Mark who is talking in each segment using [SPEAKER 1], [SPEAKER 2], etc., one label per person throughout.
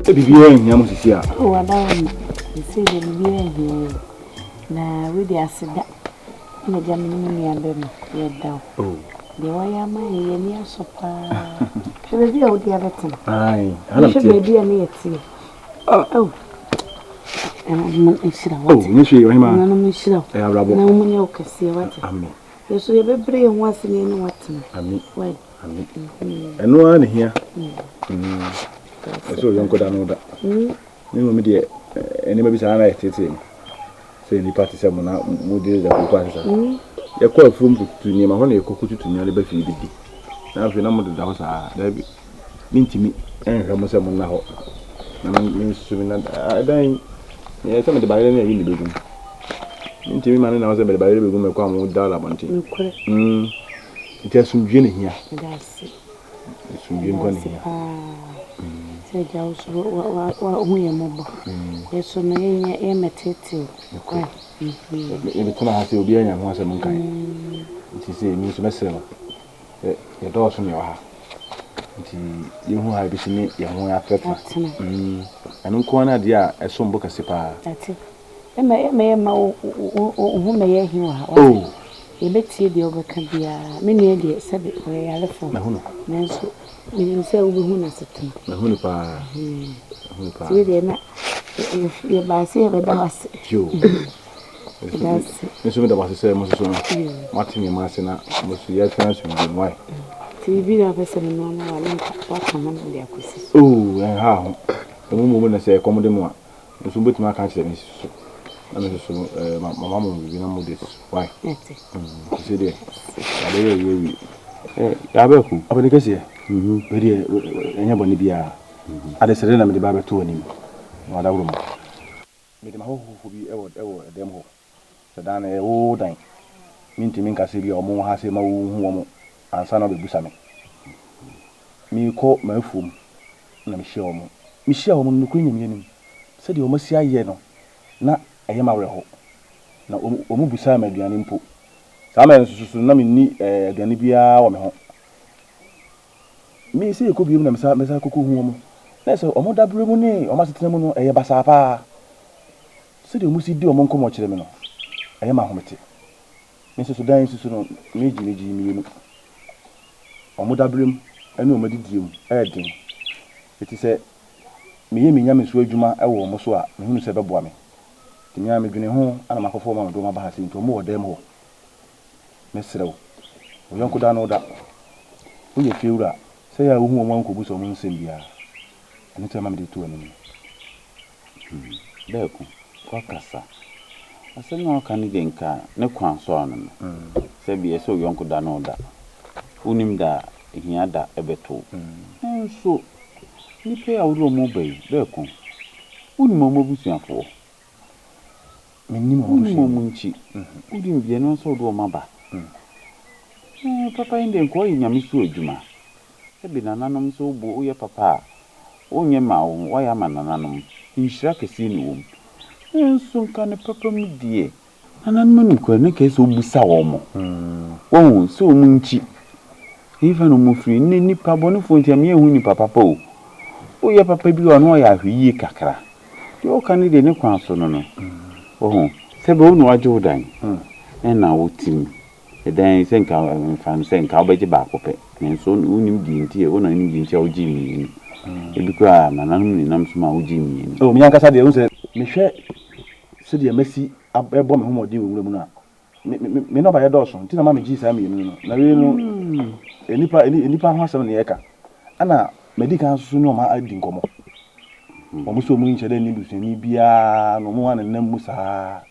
[SPEAKER 1] Bibi here must see.
[SPEAKER 2] Oh, I don't see the here. Now, with the acid, in the Germany and them, yet down. Oh, the way I am near so far. Should I be out the other time? Aye, I should be a near tea. Oh, and I'm sure. Oh, you see, I'm not sure. I have rabble. No one you can see what I mean. You should be brave once in what I mean. Wait, I mean, and no one here. I saw young Kanana. You know, dear, anybody's an eye to say the party someone who did the party. You call from to near my honey, cocoa to nearly be feeded. Now, if you know the house are there, mean to me, and Ramosaman now. I mean, I dying. Yes, some of the Bible in the building. Into me, man, I was able to come with dollar bounty. It has some gin here. That's it. It's some gin here. Say, Jones, what we are mobile. Yes, so many imitative. Every time I see you, and once a monk. It is a news messenger. Your doors from your house. You who have seen it, young one after and Unquana, dear, as some book as a pa. That's it. And my who may hear him. Oh, you bet see the over can be a many idea, said it where I left from Nancy. You say, who has it? Hunipa. Really, not if you buy say, but that's you. That's Mr. was say, Mmusuo, Martin, and Marcina, Mmusuo, transferring why. TV have a seven what can on the acquisition. Oh, and how? The woman I say, accommodate more. The Suban my country, Mrs. My mamma will be no this. Why? See there. Yabeku, Abanicasi. Very anybody be a. At the Serena, the barber to him. What a room. Made him who be ever a demo. Sadan a old dime. Mean to make a city or more has a more. And son of the Busame. Me call my fool, Michelle. Michelle, the Queen, said you must see a yeno. Not a yamaro. Now, Omubusame, the animpo. Some tsunami ni Ganibia or me. Me say you could be Messa Cuckoo. That's a more double money or Master a basapa. Said you must do a monk much. I am a homity. Mrs. Sudan is me. Omodabrim enu omadidium Aden it is a me Mmusuo adwuma ewo mo so a me hunu se beboa me timia me dwene ho ana makofo ma do ma ba hase nto mo wodam ho mesrew oyonko da no da wo ye fiewura se ya wo hu mo anko bu so mo nsem bia ani tema me de to ani
[SPEAKER 3] Beku kwa kasa asem na kan de nka ne kwan so anu se bia so oyonko da no da unim da hiada ebeto so ni pe awuro mo bai Beku unim mo busuafo
[SPEAKER 1] menim
[SPEAKER 3] mo munchi udim bia no so do maba papa inde ko Mmusuo adwuma e bi nananom so bo oye papa onye ma wo ya ma nananom nhira kesi ni wo so kan papa mu die nananom ni ko ne ke so busa wo mo wo so munchi even no mufri ni papa no fo ntiam ye hu ni papa o ye papa bi o no ya hwiye kakra yo kan de ne kwan so no sebe onu ajo dan na wotim dan senka mfam senka obeje ba kope nso unim di ntie wona nim di ntie oji mi ebikwa nananum ni nam suma oji mi
[SPEAKER 1] mi ankasa de unse mehwe se de masi ebo me homodi wura mu na me no ba ye doso nti na ma me ji sa mi no na we no enipa ho asem ne yeka ana medical so no ma adi nkomo Mmusuo mu nche de ni busani bia no mo wan na musa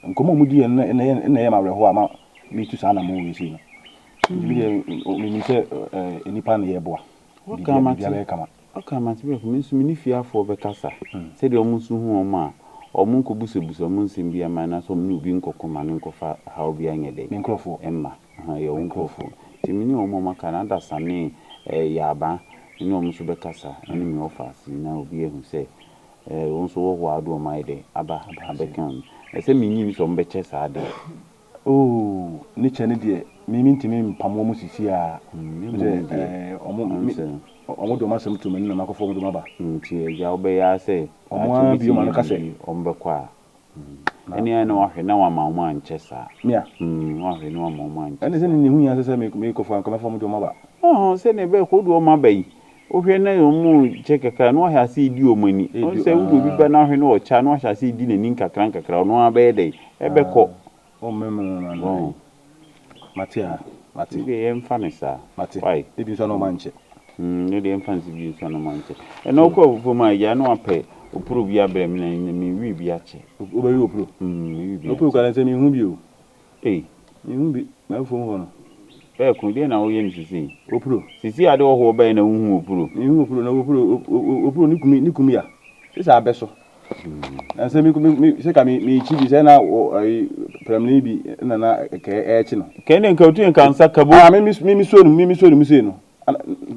[SPEAKER 1] nkomo mu di na ye ma wre ho ama me tu sa na mo we si no mi se enipa na Yeboah
[SPEAKER 3] Okama tibe ko minsu mini fiafo be kasa se de omunsu hu oma omun ko busebuso omunsim bia ma na so mni obi nkokoma ne nkofa ha obi anyede
[SPEAKER 1] nkrofo
[SPEAKER 3] emma ye nkrofo ti mini omo maka na dasane yaba ni omunsu be kasa ani mi ofasi na obi ehu se onso wo ado o maide aba bekan se minyi so mbe che sa de
[SPEAKER 1] ni chene de ntimi pamo mu sisi a omo do masem to mani na makofo do maba
[SPEAKER 3] nti ya obeya se
[SPEAKER 1] omo bi ma no kase
[SPEAKER 3] ombekwa eni ana wahwe na wa ma mo anche sa
[SPEAKER 1] mia
[SPEAKER 3] wahwe na wa ma mo anche
[SPEAKER 1] ene se ni hu ya se me kofo an kama fo do maba
[SPEAKER 3] se ne be ko do maba yi ohwe na yo mu chekeka na wahwe ase di omani o se udo bi ba na wahwe na o cha na wahwe ase di na nin kakra no abe dey ebe ko
[SPEAKER 1] o memo na Matia,
[SPEAKER 3] the emfanisa.
[SPEAKER 1] Matia,
[SPEAKER 3] why?
[SPEAKER 1] If you saw no manche.
[SPEAKER 3] No, the infancy views on a manche. And no call for my yano pay, or prove ya brem in me, we be a che.
[SPEAKER 1] Over you, prove. No proof can send me whom you. Eh, you be my phone.
[SPEAKER 3] Fair could then our yen to see.
[SPEAKER 1] O prove.
[SPEAKER 3] See, I don't hold by no who prove.
[SPEAKER 1] You prove no prove, Nikumia. This are beso. And say me, say, me, chief, and now Premlibi and an etchino. Can you go to and cancer cabo? Me, so,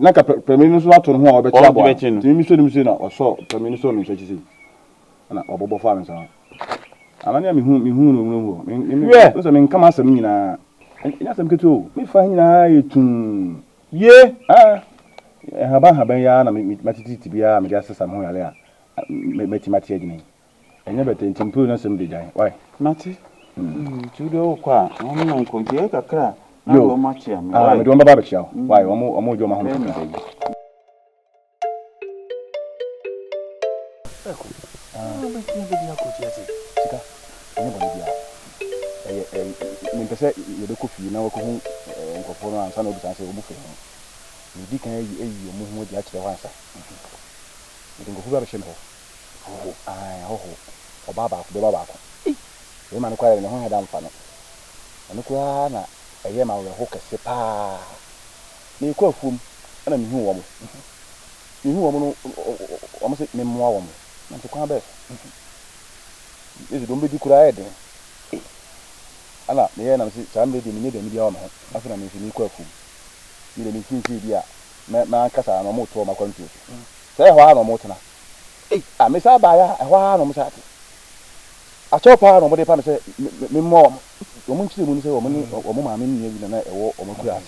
[SPEAKER 1] Naka Premier's not on one, but I'm betting to Mmusuo or so, Premier's on such as he. And a bobo farmers are. I mean, who, yes, I mean, come as a mina. And yes, I'm good too. Me find I to ye, Habaya, and Matitibia, Mediasa, somewhere. Mathematics again. I never think to improve assembly. Why? Matty? Judo, qua, only uncle, a cra. No, much. I don't know show. Why, or more, your mamma. You look of you now, and son of the buffet. You can you move with the actual answer. You can go for a shimmer. Oh, Baba, the Baba. The man acquired a home down funnel. And the Kuana, a yam out of hook a sepa. Me call whom, and I'm who you almost me more woman. And to come back. This don't be cried. Anna, the end of somebody need a medium. After I'm in equal food. You didn't see the man Casa and a motor my country. Say, why no motor? I miss Abaya, a while almost at it. I chop out on what they promise me more. Woman, she will say, woman, or mamma, in the night or Macras.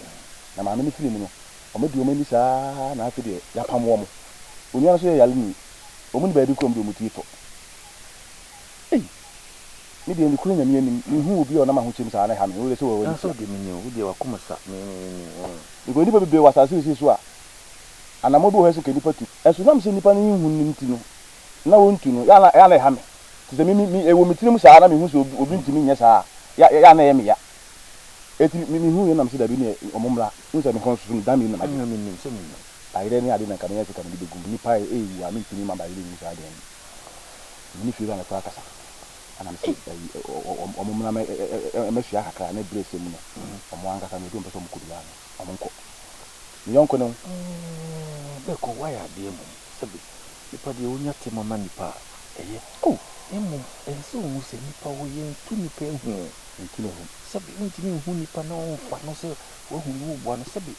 [SPEAKER 1] And I'm in the film, or maybe you may say, and after the Yapam woman. When you say, Yalini, woman, baby, come to Mutito. Hey, maybe in the Queen and who will be on a man who seems I have no so diminu, you are come up. You will never be what I see. And I'm able to put it. As soon as I'm saying, who need to know. No one to know. Yana Ham. To the me, a woman, Sarah, who will bring to me, yes, Yana. It mean who I'm said, I've been a Momla, who's a constant damn in I didn't come here to come to the good pie. I mean to me, my living inside them. If you run a cracker, and I'm saying, a message, I can't bless him. I'm one that I'm doing some good one. I'm uncle. The uncle, why are they? Nipa de onya te mama nipa eye emu enso hu se nipa wo ye tu nipa hu ntino hu sabi ntimi hu nipa na onfa no se wo hu wo bo no sabi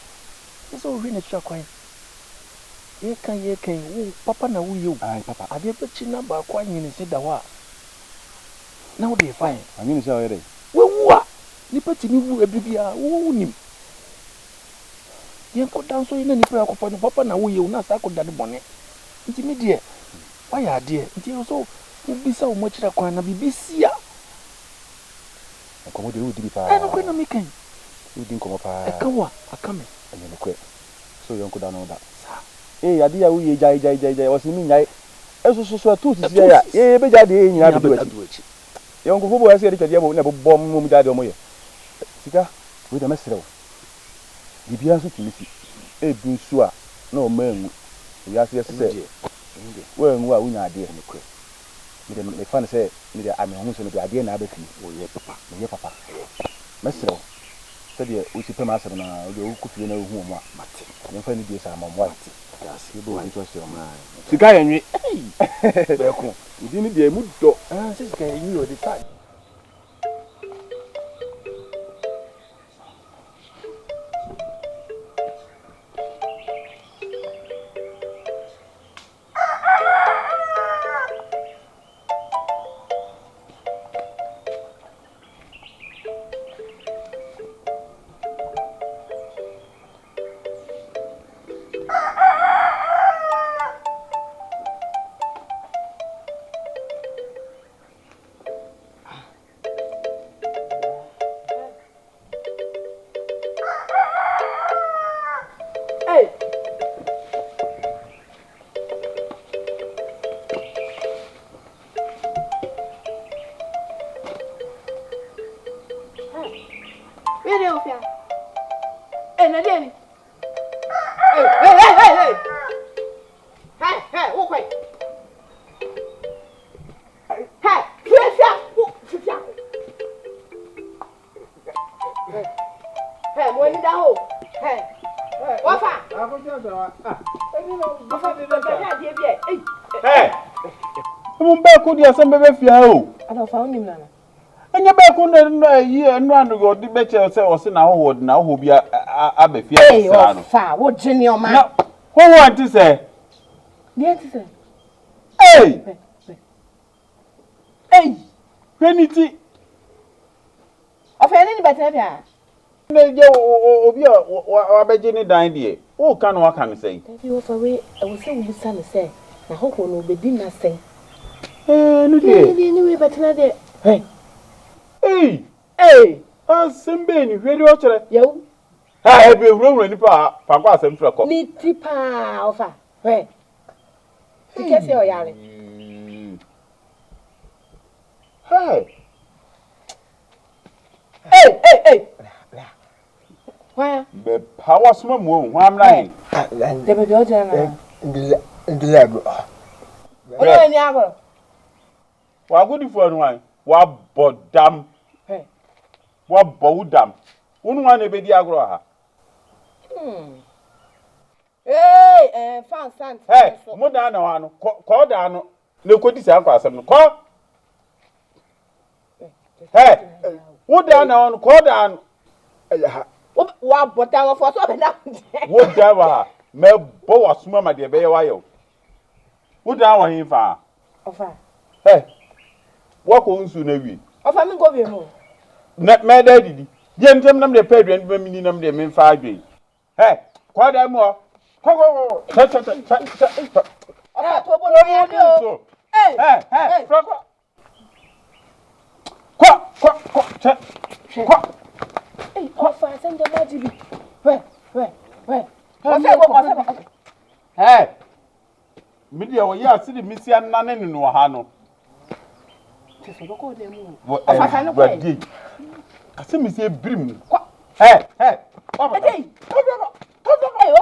[SPEAKER 1] so hwe na twa kwan ye kan wo papa na wo ye ai papa ade pe chi na ba kwa nyini se da wa na wo de fine anyini se o ye wo wu a nipa timi wu ebibia wo nim ye ko dan so ye na nipa akofo no papa na wo ye na sa ko da de bone ntimi de why are there nti so ubisa o mochira kwa na bibisia akomo de udi pa no kwa na mekan udi nkomo pa akawa akame anya no kwa so yonko da no da ade ya uye jai wasi mi nyai so atu sisi ya be jade nyina be do achi yonko fo bo ya se de twade bo na bom mu jade o mo ye sika we da mesrew bibia so timisi du nsu a na o manu ya se se we nwa unya ade ne kwe me fan say me de ame hu so me ade na abafi o ye papa mesrew se de o ti pema asem na o de o kufie na hu mo a mate me fa ni de sa mo mo ate ya se bo ni to se o ma sika ya nwi be ko idi ni de mu do se sika ya nwi o de time
[SPEAKER 4] Hey, what way? Hey, hey, when did I hold? Hey, what's that?
[SPEAKER 3] Hey! I'm back with you, some baby.
[SPEAKER 4] I don't found him now.
[SPEAKER 3] And you're back on a year and run to go to bet yourself in our ward now who be a baby.
[SPEAKER 4] Hey, far, what Junior man?
[SPEAKER 3] Who want to say?
[SPEAKER 4] Yes, sir.
[SPEAKER 3] Hey!
[SPEAKER 4] Hey!
[SPEAKER 3] Penity!
[SPEAKER 4] Of any better.
[SPEAKER 3] Or Jenny dined here. Oh, can what can say?
[SPEAKER 4] You offer away, I was saying, you son say. I hope one will be dinner say.
[SPEAKER 3] Look
[SPEAKER 4] Anyway, but not there. Hey!
[SPEAKER 3] Hey! Simba, where do you watch it?
[SPEAKER 4] Yo,
[SPEAKER 3] I have been running Papa and Fraco.
[SPEAKER 4] need tipa offer. Hey! To get your yard.
[SPEAKER 3] Hey!
[SPEAKER 4] Hey! Why?
[SPEAKER 3] The power swim womb, I'm lying.
[SPEAKER 4] They be your general.
[SPEAKER 3] What good for one? What bought damn?
[SPEAKER 4] Hey!
[SPEAKER 3] What bow damn? One one a baby agro.
[SPEAKER 4] Hey, found sand.
[SPEAKER 3] Hey, Modano, call down. Look what this outcast. Call. Hey, what down on call down?
[SPEAKER 4] What but down for so now?
[SPEAKER 3] What ever? Mel Boa swim at the bay while. What down on him far?
[SPEAKER 4] Offer.
[SPEAKER 3] Hey, what on soon a week?
[SPEAKER 4] Offer me go be home.
[SPEAKER 3] Not my daddy. Gentlemen, the pedant women them in 5 days. Hey, quite a more. Hey,
[SPEAKER 4] offer send the magic. Where?
[SPEAKER 3] Hey, media, we are sitting Missy and Nana in Wahano. I see me say brim. Hey,
[SPEAKER 4] what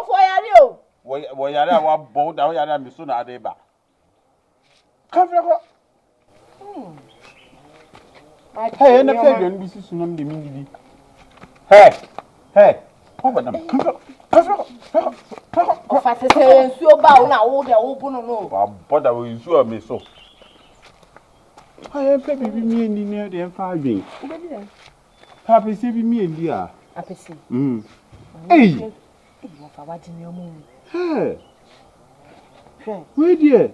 [SPEAKER 4] for are you?
[SPEAKER 3] Why are you bold down here and Mmusuo Adeba? Come hey, and the pedant, Mrs. Sunam de Mindy. Hey, over them.
[SPEAKER 4] Offer say so bow now, all the open no.
[SPEAKER 3] But I will sure me so. I am baby me and near the 5 days. Happy see me and dear.
[SPEAKER 4] Happy see.
[SPEAKER 3] Hey,
[SPEAKER 4] for watching your moon.
[SPEAKER 3] hey, where dear?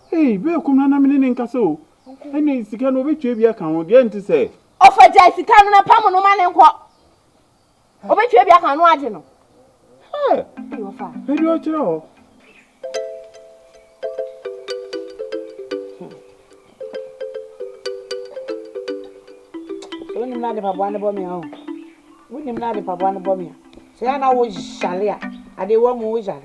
[SPEAKER 3] Hey, welcome to Namin in Castle. And it's the kind of which you account again to say.
[SPEAKER 4] Offer Jesse coming up, no man and what? Of which you can watch no.
[SPEAKER 3] Hey, where do you watch it all?
[SPEAKER 2] When you not the Pabuana Bomia, when you not the Pabuana Bomia, say I know which Shalia, and they were more wizard.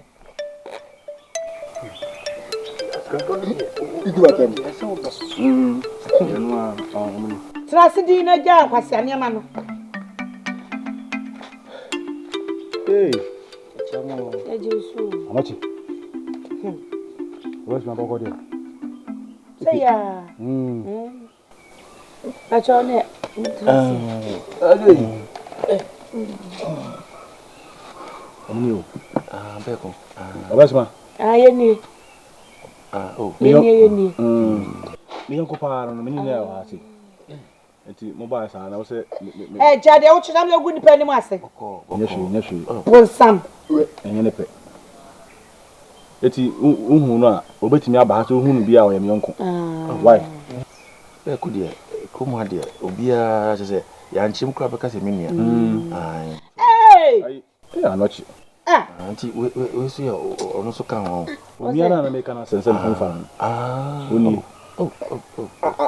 [SPEAKER 2] Tracidina Jar was Sanyamano.
[SPEAKER 1] Hey,
[SPEAKER 2] Ejisu.
[SPEAKER 1] how much? Where's my body?
[SPEAKER 2] Say, that's all it.
[SPEAKER 1] Bacon. Obaasima.
[SPEAKER 2] Yeni.
[SPEAKER 1] Oh,
[SPEAKER 2] Yeni.
[SPEAKER 1] Me uncle Par on the mini now, I see. Mobile son, I was a
[SPEAKER 2] Jade, I watch them good penny master.
[SPEAKER 1] yes,
[SPEAKER 2] Well, some.
[SPEAKER 1] and any pet. It's Uhuna, obey me about whom be our young uncle. Why?
[SPEAKER 5] Agudie, come on, dear. Obia, say, Yanchim crab because a minion.
[SPEAKER 2] Hey!
[SPEAKER 1] Yeah, not you.
[SPEAKER 5] Auntie, we see also come home.
[SPEAKER 1] We are not making a sense of home farm.
[SPEAKER 5] Oh,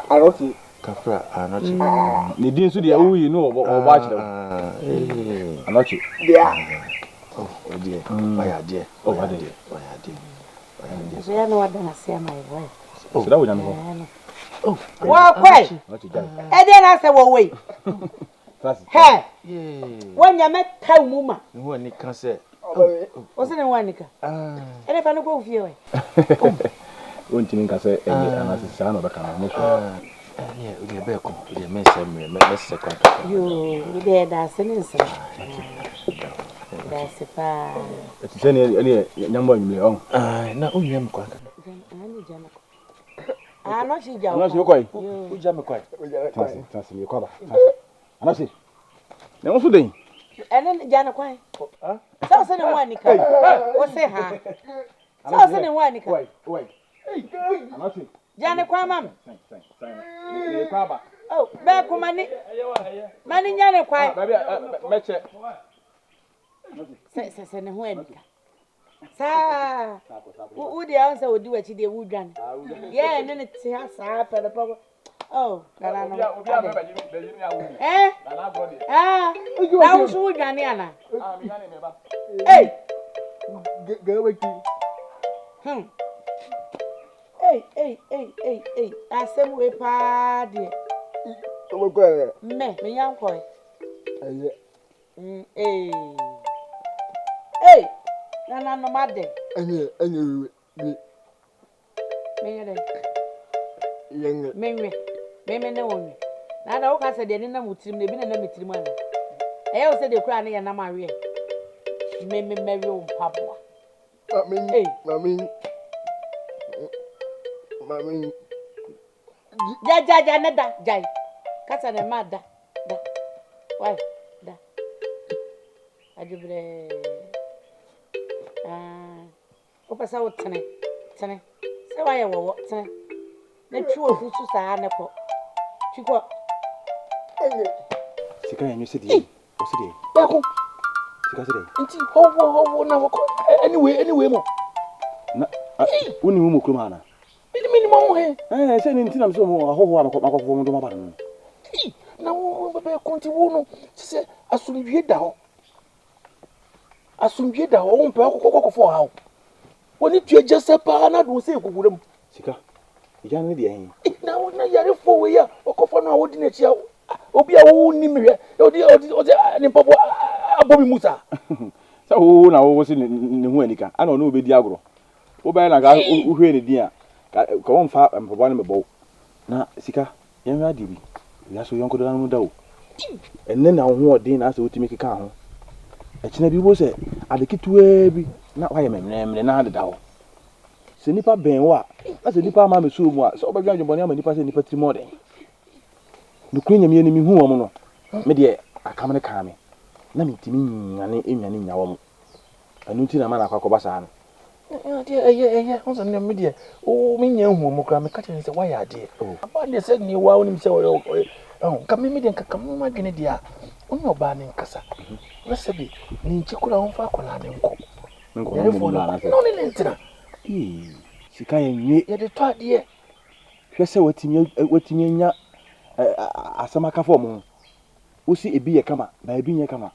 [SPEAKER 1] I wrote it.
[SPEAKER 5] Capra, I'm not
[SPEAKER 1] you. Didn't see the you know or watch them. I'm not you.
[SPEAKER 5] Yeah. Oh, dear. Why, dear. Oh, my dear. Why, dear.
[SPEAKER 2] So, I know what I say, my wife.
[SPEAKER 1] Oh, that would know.
[SPEAKER 2] Oh, well, quite. And then I said, well, wait. Hey, when you met Taumuma,
[SPEAKER 5] when it can say,
[SPEAKER 2] What's in one nika? And if I go view it.
[SPEAKER 1] Won't you think I say and as a son of a cannon?
[SPEAKER 5] Yeah, we are back. We are missing second.
[SPEAKER 2] You there, that's an instant. That's a fine.
[SPEAKER 1] It's any young boy.
[SPEAKER 5] Now, only am quite.
[SPEAKER 2] I'm not sure
[SPEAKER 1] you're quite.
[SPEAKER 5] We jam quite.
[SPEAKER 1] That's your cover. And I say, now what's the day?
[SPEAKER 2] And then Jana Quay. So send one nika. What's say her? So send one nika.
[SPEAKER 1] Wait. I'm not
[SPEAKER 2] Jana Quay, ma'am.
[SPEAKER 1] Thanks.
[SPEAKER 2] Oh, back for money. Money, Jana Quay.
[SPEAKER 1] Match it.
[SPEAKER 2] Send one. Sir, who the answer would do what you would done? Yeah, and then it's here, sir, for the power. Oh, eh? Ah, that was who Ganiana. Hey,
[SPEAKER 5] Go with you.
[SPEAKER 2] Hey, I said, we party. Me, young boy. Hey, no matter. Me no one. Now the old said they didn't know what they been and let me. I also said the crown and I'm married. Me marry on Papa. Mammy. Jai. Kasa na mada. Da. Why? Da. Ajubre. Opasa wo tene. Se why wo tene. Na twa fusu sa na ko. Chiko.
[SPEAKER 1] Sika ya nyese die. Osidi.
[SPEAKER 5] Yako.
[SPEAKER 1] Sika sidi.
[SPEAKER 5] Nti ho na wo anyway mo.
[SPEAKER 1] Na woni mu kroma na.
[SPEAKER 5] Minimum he.
[SPEAKER 1] Say ni ntina so mo ahoho akofo mo do mabara no.
[SPEAKER 5] Na wo be konti wo no se asumdwe da ho. Wo mpe akokofo ha ho. Woni tue jese pa na do se ekugurem.
[SPEAKER 1] Sika. Ija ne de hen.
[SPEAKER 5] Na wo na yare fo we ya okofo na wo di na chi obi a wo ni mehwe. Odi ni popo abomi musa.
[SPEAKER 1] Sa wo na wo se ne hu anika. Ana no obedi agro. Wo ba na ga uhwe ne din a ka won fa mpabo na mebo. Na sika yen wa dibi. Ya so yonko do na mu da o. Enne na ho odin na asa otimi keka ho. Echina bi bo se adekitua bi na wa ye memne na ade da ho. Se nipa ben wa na se nipa ma Mmusuo mu a so obadwa dwobone ama nipa se nipa tiri mo den. Nukuru nyame ni mi hu wo mo no. Me de akamne ka me. Na mitimi nyane enwane nyawo mo. Anu ti na ma na akwakoba sa no.
[SPEAKER 5] Yeah, once on the media. Oh, me hu mo kra me ka tene se why ade. Aba de se ni wa oni mi se ka me media ka kam ma dwene dia. Oni oba ne nkasa. Na se bi ni nchikura ho fa kola ne nko.
[SPEAKER 1] Nko na na se.
[SPEAKER 5] No ne ntina.
[SPEAKER 1] Sika yenwe
[SPEAKER 5] Ye de to ade.
[SPEAKER 1] Hwe se watimi nya asamaka fo mo. Wosi ebi ye kama, ba ebi nye kama.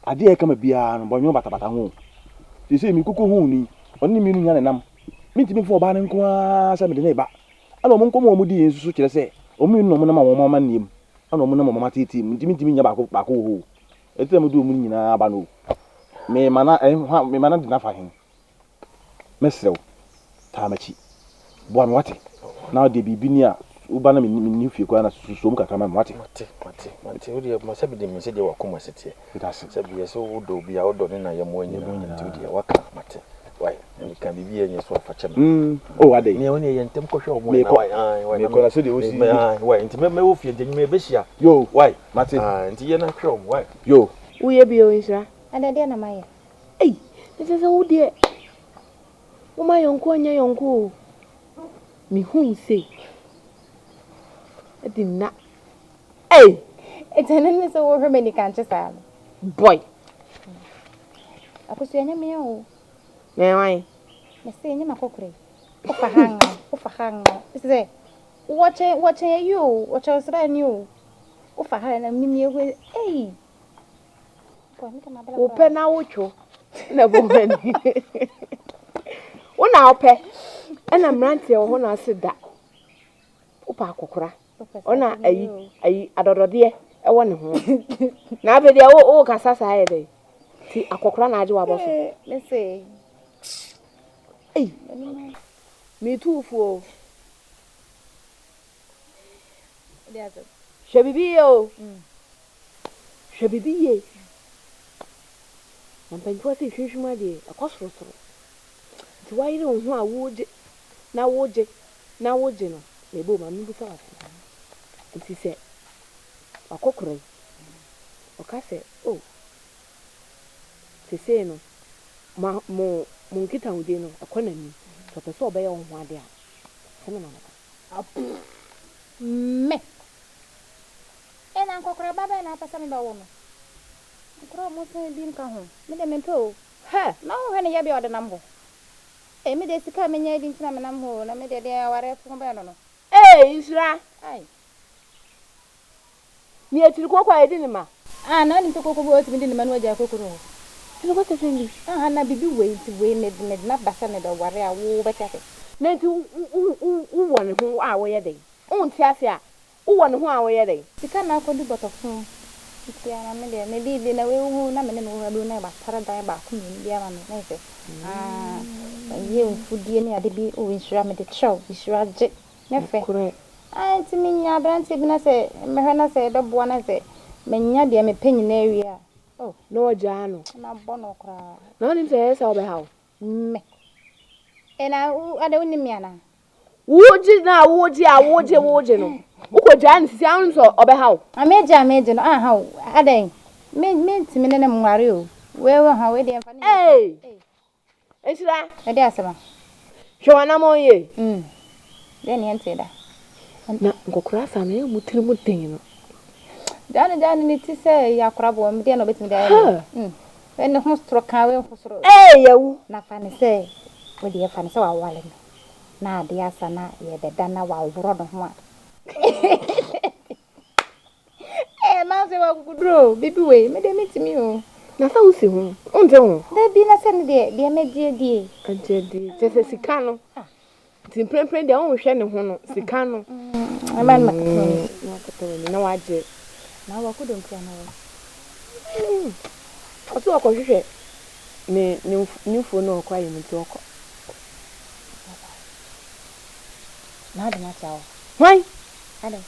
[SPEAKER 1] Ade ye kama bia no bonyo batabata ho. Sisi mi kuku hu ni, oni mi nu nya ne nam. Mintimi fo ba ne nko a sa me de ne ba. Ana mo nko mo di ensusu kire se, o mi nu mo na ma wo mama niem. Ana mo na mo mama titi, mintimi nya ba ko ho. Ete mo du mo nyina ba no. Me mana di na fa hin. Mesrew. Ta machi. Bo am wate. Na de bibi ni a uba na me fie kwa na susom kakra ma wate.
[SPEAKER 5] Mate we de mo sabi de me se de wakoma sete. Sabi ye so wodo bia wodo ne na ye mo nyina nti we de waka mate. Why? Ni kan bibi ye so fa chem.
[SPEAKER 1] Oh ade.
[SPEAKER 5] Me woni ye ntem kohwe omo na why?
[SPEAKER 1] Me ko na so de osi.
[SPEAKER 5] Why? Nti me wo fie de me be hia.
[SPEAKER 1] Yo,
[SPEAKER 5] why?
[SPEAKER 1] Mate.
[SPEAKER 5] Nti ye na hwe omo why?
[SPEAKER 1] Yo.
[SPEAKER 4] Uye bi o insha.
[SPEAKER 6] Ada dia na maye.
[SPEAKER 4] Ei, nti se wo de. Wo ma yonko anya yonko. Mi hu se. Edina. Hey,
[SPEAKER 6] Etene so wo hwe ni kan chesa.
[SPEAKER 4] boy.
[SPEAKER 6] Akosu anya me o.
[SPEAKER 4] Me wan.
[SPEAKER 6] Me se anya makokure. Ofa hanga. Ise. Wache you, wache usra ni o. Ofa hanga na mimi ehwe. Ei.
[SPEAKER 4] Ope na wocho. Na bo mani. Wona ope. Ana mrantie wo na asida. Opa akokora. Ona ayi adodode e wo ne ho. Na abede wo kasasa ha de. Ti akokora na age wa boso.
[SPEAKER 6] Let's say.
[SPEAKER 4] Hey. Me too for.
[SPEAKER 6] There's a
[SPEAKER 4] Shebibi yo. Shebibi ye. Mpanjwa si hwehwema de akosoro. Ti wa yire ho a woje na woje no. Lebo ma mi busa wase. Nti se akokora. Oka se oh. Sese no mo nkita ude no akona ni. So pese obaye ho ade a. Se me na maka.
[SPEAKER 6] me. Ena nkokora baba na pasa me ba wo no. Nkokora mo se bi nka ho. Me de me to.
[SPEAKER 4] Ha,
[SPEAKER 6] Na wo hwe ne ya bi ode nam ho. Me de sika me nya bi ntina me nam ho na me de aware fun ba no no.
[SPEAKER 4] Isra.
[SPEAKER 6] Ai.
[SPEAKER 4] Mi etiri kokwa edi ni ma.
[SPEAKER 6] Na ni to kokko bo otimi di ni manu aja kokoro.
[SPEAKER 4] Tiri ko tese ndi.
[SPEAKER 6] Na bibi we ti we me na basa me do ware a wo be tafe.
[SPEAKER 4] Na ti u won ho a wo ye den. Unti ase a u won ho a wo ye den.
[SPEAKER 6] Sika na ko du botofun. Sika na me de me bi na we hu na me ne no abu na ba tara dan ba ko mi bia ma me na se. Ye mfudie ni ade bi o insura me de chow insura je. Nefe.
[SPEAKER 4] Correct.
[SPEAKER 6] Ti mi nya branche bi na se me hwe na se be bo na se me nya de me penyi na awie a. Oh,
[SPEAKER 4] No jano.
[SPEAKER 6] na bono kra.
[SPEAKER 4] Na ni se esa obe hawo.
[SPEAKER 6] Me. Na ade woni mi ana.
[SPEAKER 4] Woji na woje no. Uko jan sisi anu so obe hawo.
[SPEAKER 6] Ameje no ha Aden. Me ti mi ne mware o. We ha we de mfa ne.
[SPEAKER 4] Hey. Esira.
[SPEAKER 6] E de asema.
[SPEAKER 4] Hwana mo ye.
[SPEAKER 6] De ne ente da.
[SPEAKER 4] Na ngokura sa na mutiri mutin no.
[SPEAKER 6] Dani ni ti se ya krabo me de no betimi da. Ne ho stro kan we ho stro.
[SPEAKER 4] Yawu.
[SPEAKER 6] Na fa ne se we de fa ne se wa wale me. Na ade asa na ye de da na wa woro no ho a. Na se wa kudro bibi we me de mitimi o.
[SPEAKER 4] Na sa usi ho. Unje ho.
[SPEAKER 6] De bi na se ne de me die.
[SPEAKER 4] Ante die. Tese sika no. Ti prempren de on hwe ne ho no. Sika no.
[SPEAKER 6] Aman ma.
[SPEAKER 4] Na waje.
[SPEAKER 6] Na wa kudo mpia na wa.
[SPEAKER 4] Otu akohwehwe ne fo no okwa yim ti okọ.
[SPEAKER 6] Na de na chawo.
[SPEAKER 4] Why?
[SPEAKER 6] Aden.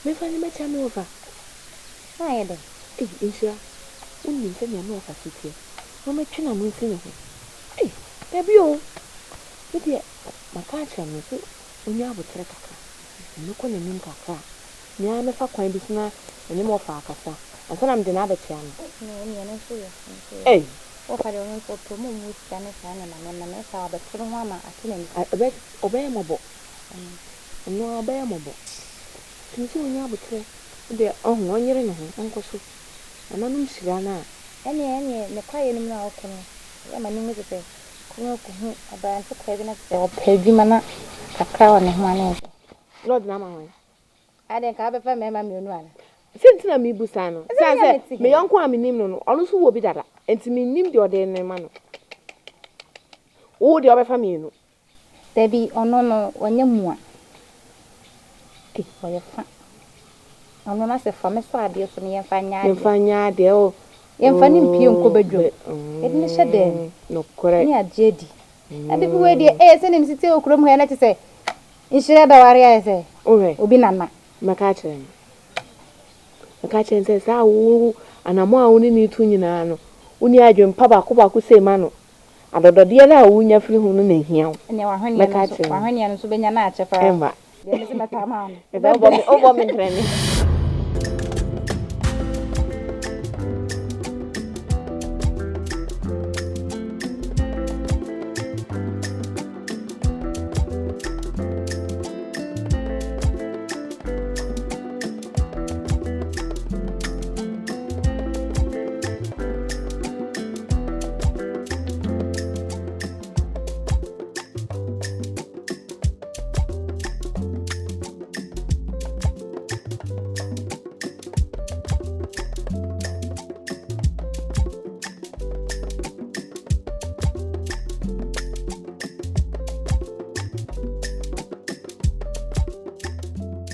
[SPEAKER 4] Me fa ni me cha me over.
[SPEAKER 6] Na ye de.
[SPEAKER 4] Insha. Unni se me no fasiti. No me twina mu nsi ne ho. Baby o. Me de maka cha me so onya abotre kaka. Me ko na nim kaka. Nya me fa kwan bi sina ene mo fa akasa. Asana me de na abetia no.
[SPEAKER 6] No no so ye. O fa de on so to mo mu sia ne sa na me sa abetre ho ama atene ni.
[SPEAKER 4] Obey mobo. No obey mobo. Tinsi onya abotre. De onyere ne ho onkoso. Ananum sira na.
[SPEAKER 6] Ene ne kwaye nim na okono. Ya ma nim tete. Ko hu abante kwa bi na se o pedi mana kakra wa ne ho ane.
[SPEAKER 4] Lord na ma ho.
[SPEAKER 6] Aden ka be fa me ma me onu ana.
[SPEAKER 4] Sentina mi busa no. Say me yonko a menim no. Ono so wo bi dada. Enti me nim de ode ne ma no. Wo de obefa me no.
[SPEAKER 6] Debi ono no wanya mua. Oye fa. Ono na se fa me so ade so ne yemfa nya ade.
[SPEAKER 4] Yemfa nya ade o.
[SPEAKER 6] Yemfa ni mpie nko badwom. E de ne hyede.
[SPEAKER 4] No correct.
[SPEAKER 6] Ni agedi. Ade bi we de se ne msite okrom he na te se. Inshire da ware ya se. Obi nana.
[SPEAKER 4] Maka chere se sa wo anamo a woni ni tu nyina no. Woni adwem pa ba ko se ma no. Adodode na wo nya firi hu no na hia wo.
[SPEAKER 6] Ne wa hwene no so benya na achefa.
[SPEAKER 4] Emba.
[SPEAKER 6] De ne se meta ma no.
[SPEAKER 4] Obo me treni.